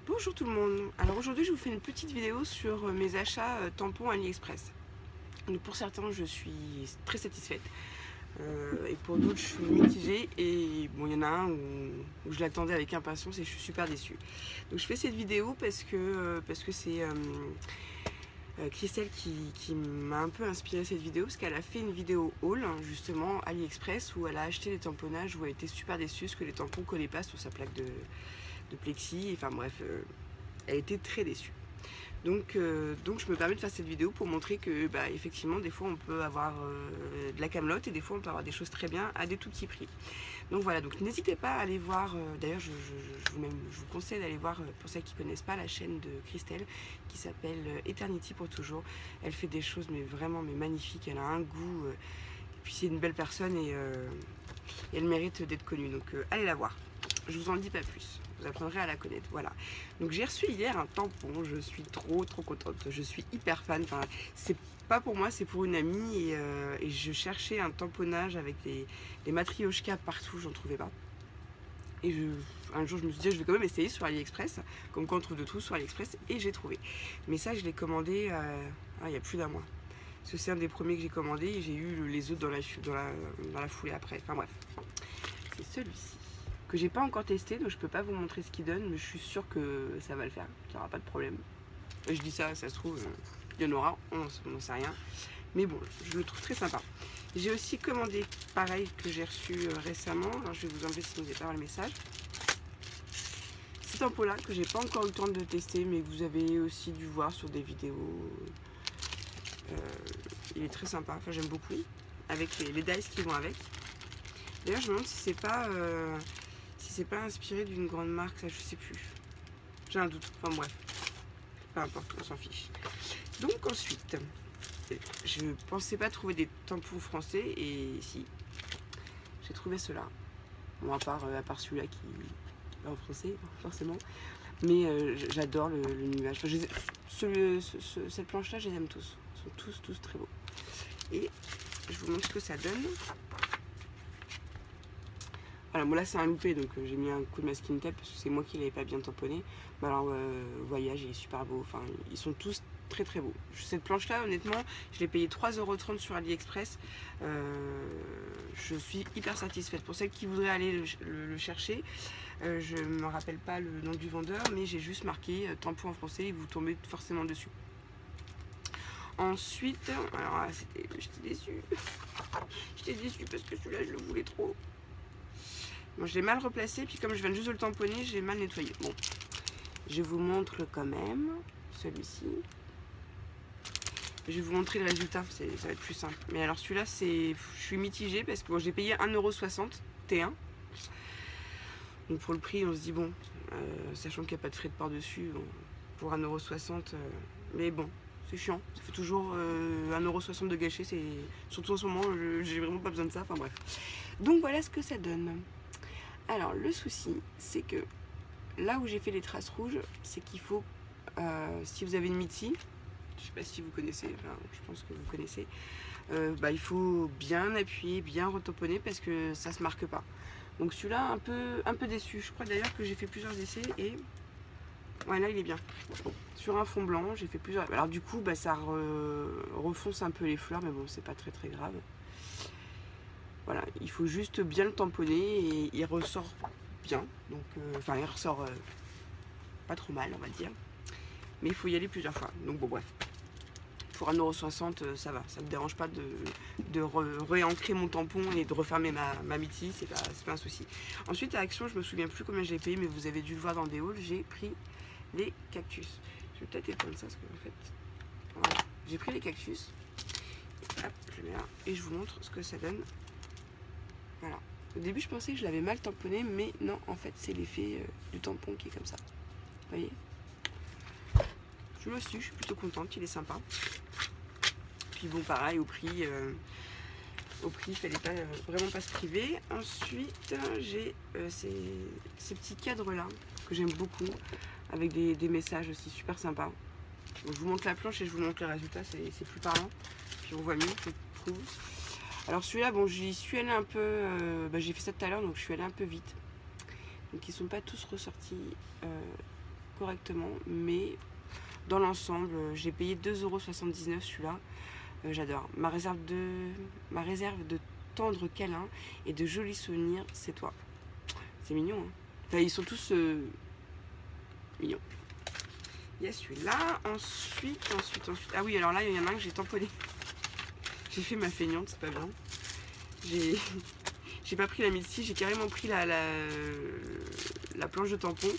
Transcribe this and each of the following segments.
Bonjour tout le monde. Alors aujourd'hui je vous fais une petite vidéo sur mes achats tampons AliExpress. Donc pour certains je suis très satisfaite et pour d'autres je suis mitigée et bon il y en a un où je l'attendais avec impatience et je suis super déçue. Donc je fais cette vidéo parce que c'est Christelle qui m'a un peu inspiré cette vidéo parce qu'elle a fait une vidéo haul justement AliExpress où elle a acheté des tamponnages où elle était super déçue parce que les tampons ne collaient pas sur sa plaque de plexi, enfin bref, elle était très déçue. Donc je me permets de faire cette vidéo pour montrer que effectivement des fois on peut avoir de la camelote et des fois on peut avoir des choses très bien à des tout petits prix. Donc voilà, donc n'hésitez pas à aller voir, d'ailleurs je vous conseille d'aller voir pour celles qui ne connaissent pas la chaîne de Christelle qui s'appelle Eternity pour toujours. Elle fait des choses mais vraiment magnifiques, elle a un goût, et puis c'est une belle personne et elle mérite d'être connue, donc allez la voir. Je vous en dis pas plus, vous apprendrez à la connaître, voilà. Donc j'ai reçu hier un tampon, je suis trop contente, je suis hyper fan, enfin c'est pas pour moi, c'est pour une amie et je cherchais un tamponnage avec les matrioshkas partout, j'en trouvais pas. Et un jour je me suis dit je vais quand même essayer sur AliExpress, comme quoi on trouve de tout sur AliExpress, et j'ai trouvé. Mais ça je l'ai commandé il y a plus d'un mois. Parce que c'est un des premiers que j'ai commandé et j'ai eu les autres dans la foulée après, enfin bref. C'est celui-ci que j'ai pas encore testé, donc je peux pas vous montrer ce qu'il donne, mais je suis sûre que ça va le faire, qu'il n'y aura pas de problème. Et je dis ça se trouve, il y en aura, on n'en sait rien. Mais bon, je le trouve très sympa. J'ai aussi commandé pareil que j'ai reçu récemment. Alors je vais vous enlever si vous n'avez pas le message. Cet tampon là que j'ai pas encore eu le temps de tester, mais que vous avez aussi dû voir sur des vidéos. Il est très sympa, enfin j'aime beaucoup. Avec les dice qui vont avec. D'ailleurs je me demande si c'est pas inspiré d'une grande marque, ça je sais plus. J'ai un doute, enfin bref. Peu importe, on s'en fiche. Donc ensuite, je pensais pas trouver des tampons français et si, j'ai trouvé cela. Bon, à part celui-là qui est en français, forcément. Mais j'adore le nuage. Enfin, cette planche-là, je les aime tous. Ils sont tous très beaux. Et je vous montre ce que ça donne. Voilà, moi là c'est un loupé, donc j'ai mis un coup de masking tape parce que c'est moi qui l'avais pas bien tamponné. Mais alors, voyage, il est super beau. Enfin, ils sont tous très beaux. Cette planche là, honnêtement, je l'ai payé 3,30 € sur AliExpress. Je suis hyper satisfaite. Pour celles qui voudraient aller le chercher, je ne me rappelle pas le nom du vendeur, mais j'ai juste marqué tampon en français et vous tombez forcément dessus. Ensuite, alors j'étais déçue. J'étais déçue parce que celui-là, je le voulais trop. Bon, je l'ai mal replacé, puis comme je viens juste de le tamponner, j'ai mal nettoyé. Bon, je vous montre quand même celui-ci. Je vais vous montrer le résultat, ça va être plus simple. Mais alors celui-là, je suis mitigée parce que bon, j'ai payé 1,60 € T1. Donc pour le prix, on se dit bon, sachant qu'il n'y a pas de frais de port dessus, bon, pour 1,60 €, mais bon, c'est chiant. Ça fait toujours 1,60 € de gâcher, surtout en ce moment, j'ai vraiment pas besoin de ça, enfin bref. Donc voilà ce que ça donne. Alors le souci, c'est que là où j'ai fait les traces rouges, c'est qu'il faut, si vous avez une Mitty, je sais pas si vous connaissez, enfin, je pense que vous connaissez, il faut bien appuyer, bien retamponner parce que ça se marque pas. Donc celui-là un peu déçu. Je crois d'ailleurs que j'ai fait plusieurs essais et ouais, là il est bien. Sur un fond blanc, j'ai fait plusieurs. Alors du coup, ça refonce un peu les fleurs, mais bon, c'est pas très grave. Voilà, il faut juste bien le tamponner et il ressort bien. Donc, enfin, il ressort pas trop mal, on va dire. Mais il faut y aller plusieurs fois. Donc bon, bref. Pour 1,60 €, ça va. Ça me dérange pas de réancrer mon tampon et de refermer ma Mitty. C'est pas un souci. Ensuite, à Action, je me souviens plus combien j'ai payé, mais vous avez dû le voir dans des hauls. J'ai pris les cactus. Je vais peut-être éteindre ça parce que en fait, voilà. J'ai pris les cactus. Hop, je mets là et je vous montre ce que ça donne. Voilà. Au début, je pensais que je l'avais mal tamponné, mais non, en fait, c'est l'effet du tampon qui est comme ça. Vous voyez? Je le suis, je suis plutôt contente, il est sympa. Puis bon, pareil, au prix, il fallait pas, vraiment pas se priver. Ensuite, j'ai ces petits cadres-là, que j'aime beaucoup, avec des messages aussi super sympas. Donc, je vous montre la planche et je vous montre le résultat, c'est plus parlant. Puis on voit mieux, je trouve. Alors celui-là, bon, j'y suis allée un peu, j'ai fait ça tout à l'heure, donc je suis allée un peu vite. Donc ils sont pas tous ressortis correctement, mais dans l'ensemble, j'ai payé 2,79 € celui-là. J'adore. Ma réserve de tendres câlins et de jolis souvenirs, c'est toi. C'est mignon, hein. Enfin, ils sont tous mignons. Il y a celui-là. Ensuite. Ah oui, alors là, il y en a un que j'ai tamponné. J'ai fait ma feignante, c'est pas bien. J'ai pas pris la midi, j'ai carrément pris la planche de tampon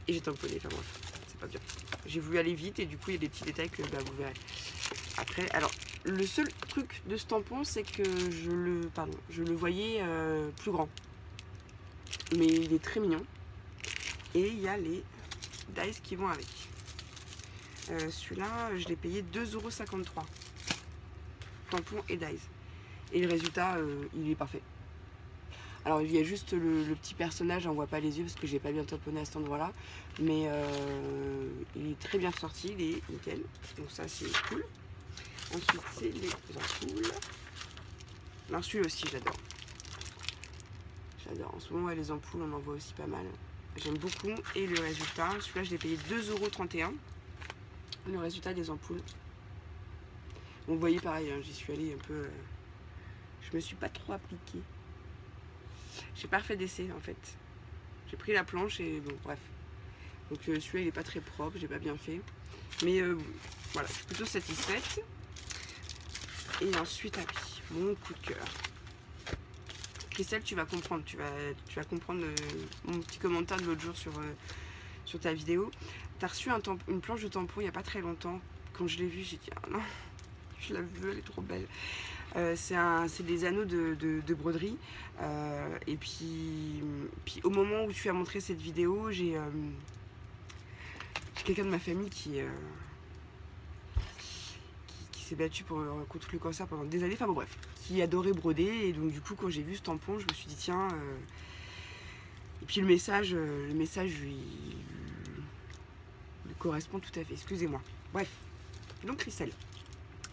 et j'ai tamponné. Enfin bref, c'est pas bien. J'ai voulu aller vite et du coup, il y a des petits détails que vous verrez. Après, alors, le seul truc de ce tampon, c'est que je le voyais plus grand. Mais il est très mignon. Et il y a les dies qui vont avec. Celui-là, je l'ai payé 2,53 €. Tampon et dies. Et le résultat, il est parfait. Alors il y a juste le petit personnage, on voit pas les yeux parce que j'ai pas bien tamponné à cet endroit-là. Mais il est très bien sorti, il est nickel. Donc ça c'est cool. Ensuite c'est les ampoules. Non, celui-là aussi j'adore. J'adore. En ce moment, ouais, les ampoules, on en voit aussi pas mal. J'aime beaucoup. Et le résultat, celui-là, je l'ai payé 2,31 €. Le résultat des ampoules. Bon, vous voyez, pareil, hein, j'y suis allée un peu... je me suis pas trop appliquée. J'ai pas refait d'essai, en fait. J'ai pris la planche et bon, bref. Donc celui-là, il est pas très propre, j'ai pas bien fait. Mais voilà, je suis plutôt satisfaite. Et ensuite, ah oui, mon coup de cœur. Christelle, tu vas comprendre, tu vas comprendre mon petit commentaire de l'autre jour sur ta vidéo. Tu as reçu une planche de tampon il n'y a pas très longtemps. Quand je l'ai vue, j'ai dit ah non, je la veux, elle est trop belle. C'est des anneaux de broderie. Et puis au moment où tu as montré cette vidéo, j'ai quelqu'un de ma famille qui s'est battu contre le cancer pendant des années, enfin bon bref, qui adorait broder, et donc du coup quand j'ai vu ce tampon, je me suis dit tiens, et puis le message lui correspond tout à fait, excusez-moi. Bref, donc Christelle,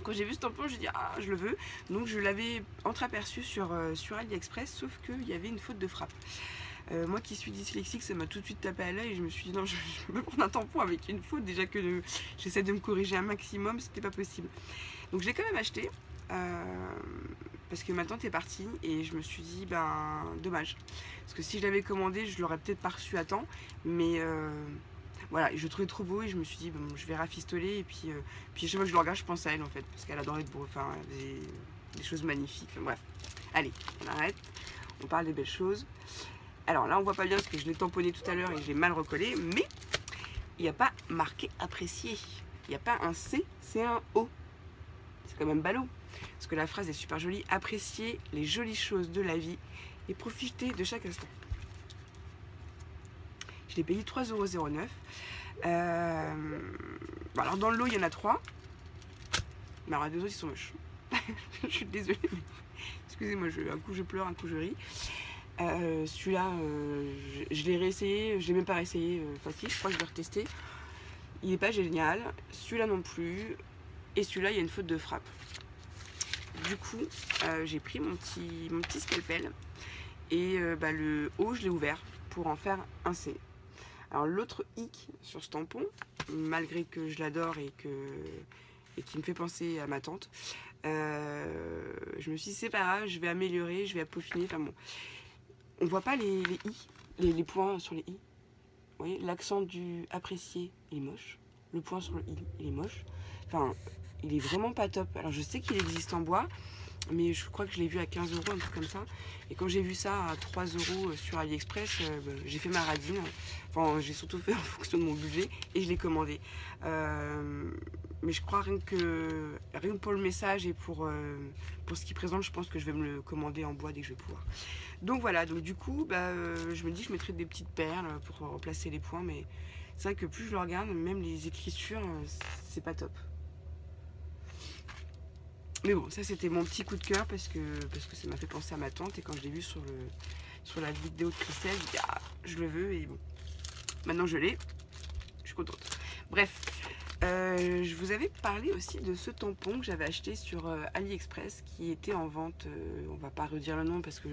quand j'ai vu ce tampon, j'ai dit ah je le veux, donc je l'avais entreaperçu sur AliExpress, sauf qu'il y avait une faute de frappe. Moi qui suis dyslexique, ça m'a tout de suite tapé à l'œil et je me suis dit non, je peux pas prendre un tampon avec une faute, déjà que j'essaie de me corriger un maximum, c'était pas possible. Donc je l'ai quand même acheté parce que ma tante est partie et je me suis dit ben dommage, parce que si je l'avais commandé, je l'aurais peut-être pas reçu à temps, mais voilà, je le trouvais trop beau et je me suis dit bon, je vais rafistoler et puis à chaque fois que je le regarde, je pense à elle en fait, parce qu'elle adorait des choses magnifiques. Enfin, bref, allez, on arrête, on parle des belles choses. Alors là, on voit pas bien parce que je l'ai tamponné tout à l'heure et je l'ai mal recollé, mais il n'y a pas marqué apprécié. Il n'y a pas un C, c'est un O. C'est quand même ballot. Parce que la phrase est super jolie. Apprécier les jolies choses de la vie et profiter de chaque instant. Je l'ai payé 3,09 €. Alors dans le lot, il y en a 3. Mais alors les 2 autres, ils sont moches. Je suis désolée. Mais... excusez-moi, un coup je pleure, un coup je ris. Celui-là, je l'ai réessayé, je l'ai même pas réessayé facile, je crois que je vais retester. Il n'est pas génial, celui-là non plus, et celui-là il y a une faute de frappe. Du coup, j'ai pris mon petit scalpel et le haut je l'ai ouvert pour en faire un C. Alors l'autre hic sur ce tampon, malgré que je l'adore et qui me fait penser à ma tante, je me suis dit c'est pas grave, je vais améliorer, je vais peaufiner, enfin bon. On voit pas les i, les points sur les i. Vous voyez, l'accent du apprécier, il est moche. Le point sur le i, il est moche. Enfin, il est vraiment pas top. Alors je sais qu'il existe en bois, mais je crois que je l'ai vu à 15 €, un truc comme ça. Et quand j'ai vu ça à 3 € sur AliExpress, j'ai fait ma radine. Enfin, j'ai surtout fait en fonction de mon budget et je l'ai commandé. Mais je crois rien que pour le message et pour ce qu'il présente, je pense que je vais me le commander en bois dès que je vais pouvoir. Donc voilà, donc du coup, je me dis que je mettrai des petites perles pour remplacer les points, mais c'est vrai que plus je le regarde, même les écritures, c'est pas top. Mais bon, ça c'était mon petit coup de cœur parce que ça m'a fait penser à ma tante, et quand je l'ai vu sur la vidéo de Christelle, je dis ah, je le veux, et bon, maintenant je l'ai, je suis contente. Bref, je vous avais parlé aussi de ce tampon que j'avais acheté sur AliExpress qui était en vente, on va pas redire le nom parce que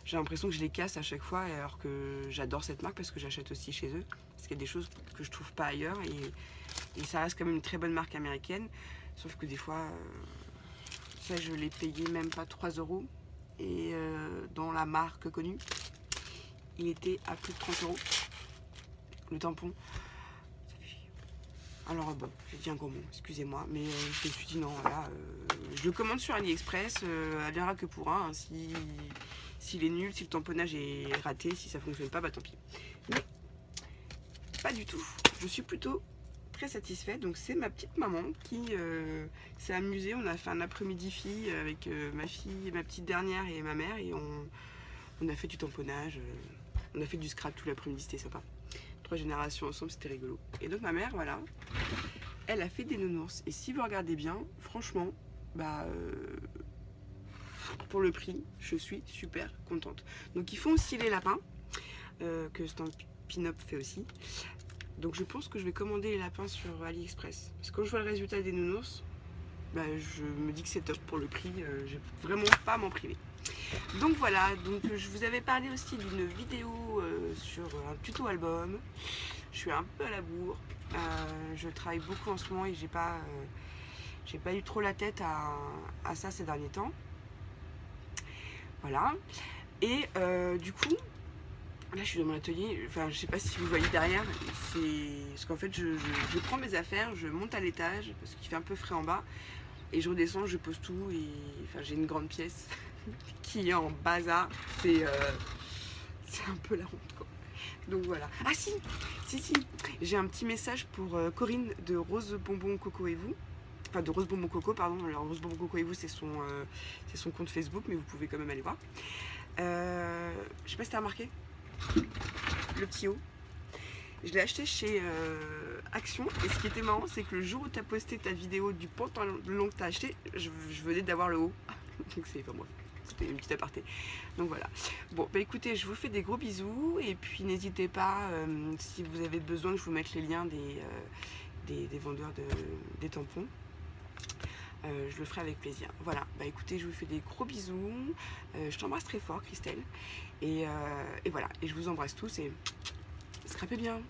j'ai l'impression que je les casse à chaque fois, alors que j'adore cette marque parce que j'achète aussi chez eux. Parce qu'il y a des choses que je trouve pas ailleurs et ça reste quand même une très bonne marque américaine. Sauf que des fois, ça je l'ai payé même pas 3 euros. Et dans la marque connue, il était à plus de 30 euros. Le tampon. Alors bon, j'ai dit un gros mot, excusez-moi, mais je me suis dit non, voilà, je le commande sur AliExpress, elle viendra que pour un, hein, s'il est nul, si le tamponnage est raté, si ça fonctionne pas, bah tant pis. Mais pas du tout, je suis plutôt très satisfaite, donc c'est ma petite maman qui s'est amusée, on a fait un après-midi fille avec ma fille, ma petite dernière et ma mère, et on a fait du tamponnage, on a fait du scrap tout l'après-midi, c'était sympa. 3 générations ensemble, c'était rigolo. Et donc ma mère, voilà, elle a fait des nounours. Et si vous regardez bien, franchement, bah pour le prix, je suis super contente. Donc ils font aussi les lapins, que Stampin' Up fait aussi. Donc je pense que je vais commander les lapins sur AliExpress. Parce que quand je vois le résultat des nounours, bah, je me dis que c'est top pour le prix. Je vais vraiment pas m'en priver. Donc voilà, donc je vous avais parlé aussi d'une vidéo sur un tuto album. Je suis un peu à la bourre. Je travaille beaucoup en ce moment et j'ai pas eu trop la tête à ça ces derniers temps. Voilà. Et du coup, là je suis dans mon atelier. Enfin, je sais pas si vous voyez derrière. Parce qu'en fait, je prends mes affaires, je monte à l'étage parce qu'il fait un peu frais en bas. Et je redescends, je pose tout. Et enfin, j'ai une grande pièce qui est en bazar. C'est un peu la honte, quoi. Donc voilà. Ah si, j'ai un petit message pour Corinne de Rose Bonbon Coco et vous. Enfin de Rose Bonbon Coco, pardon. Alors Rose Bonbon Coco et vous, c'est son compte Facebook, mais vous pouvez quand même aller voir. Je sais pas si t'as remarqué le petit haut. Je l'ai acheté chez Action. Et ce qui était marrant, c'est que le jour où t'as posté ta vidéo du pantalon que t'as acheté, je venais d'avoir le haut. Donc c'est pas moi. C'était une petite aparté. Donc voilà. Bon, bah écoutez, je vous fais des gros bisous. Et puis n'hésitez pas, si vous avez besoin que je vous mette les liens des vendeurs des tampons. Je le ferai avec plaisir. Voilà, bah écoutez, je vous fais des gros bisous. Je t'embrasse très fort, Christelle. Et voilà, et je vous embrasse tous et scrapez bien.